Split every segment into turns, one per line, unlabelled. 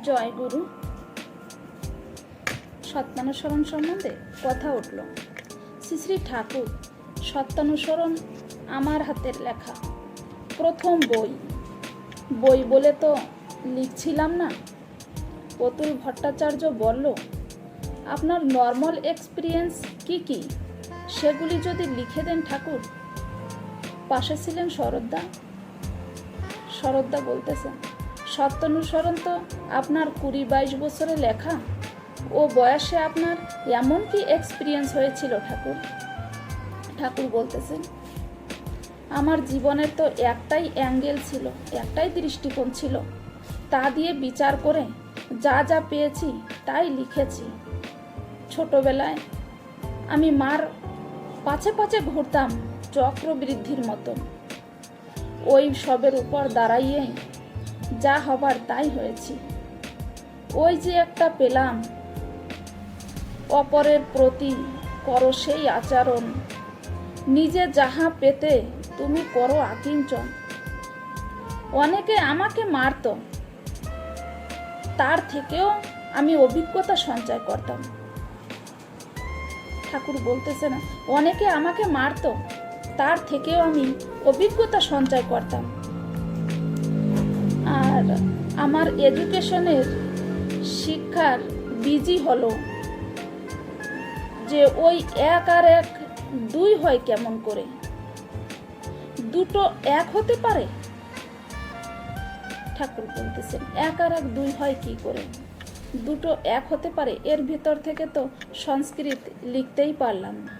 জয় গুরু। সত্যানুসরণ সম্বন্ধে কথা উঠল। শ্রী শ্রী ঠাকুর সত্যানুসরণ আমার হাতের লেখা প্রথম বই বলে তো লিখছিলাম না। অতুল ভট্টাচার্য বলল, আপনার নর্মাল এক্সপিরিয়েন্স কি কি সেগুলি যদি লিখে দেন ঠাকুর। পাশে ছিলেন শরৎদা বলতেছেন, সত্যানুসরণ তো আপনার 20-22 বছরে লেখা। ও বয়সে আপনার এমন কি এক্সপিরিয়েন্স হয়েছিল ঠাকুর বলতেছেন, আমার জীবনের তো একটাই অ্যাঙ্গেল ছিল, একটাই দৃষ্টিকোণ ছিল, তা দিয়ে বিচার করে যা যা পেয়েছি তাই লিখেছি। ছোটবেলায় আমি মার পাছে পাছে ঘুরতাম চক্রবৃদ্ধির মতো। ওই সবের উপর দাঁড়াইয়েই যা হবার তাই হয়েছি। ওই যে একটা পেলাম, অপরের প্রতি করো সেই আচরণ, নিজে যাহা পেতে তুমি করো আকিঞ্চন। অনেকে আমাকে মারত, তার থেকেও আমি অভিজ্ঞতা সঞ্চয় করতাম। ঠাকুর বলতেছে না, অনেকে আমাকে মারত, তার থেকেও আমি অভিজ্ঞতা সঞ্চয় করতাম। আর আমার এডুকেশনের শিক্ষার বীজই হলো যে ওই 1 আর 1 2 হয় কেমন করে, দুটো 1 হতে পারে। ঠাকুর বলতেছেন 1 আর 1 2 হয় কি করে, দুটো 1 হতে পারে। এর ভিতর থেকে তো সংস্কৃত লিখতেই পারলাম না।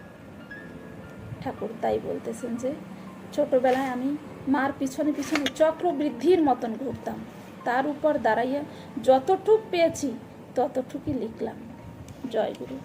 ঠাকুর তাই বলতেছেন যে ছোটবেলায় আমি মার পিছনে পিছনে চক্রবৃদ্ধির মতন ঘুরতাম, তার উপর দাঁড়াইয়া যতটুক পেয়েছি ততটুকুই লিখলাম। জয় গুরু।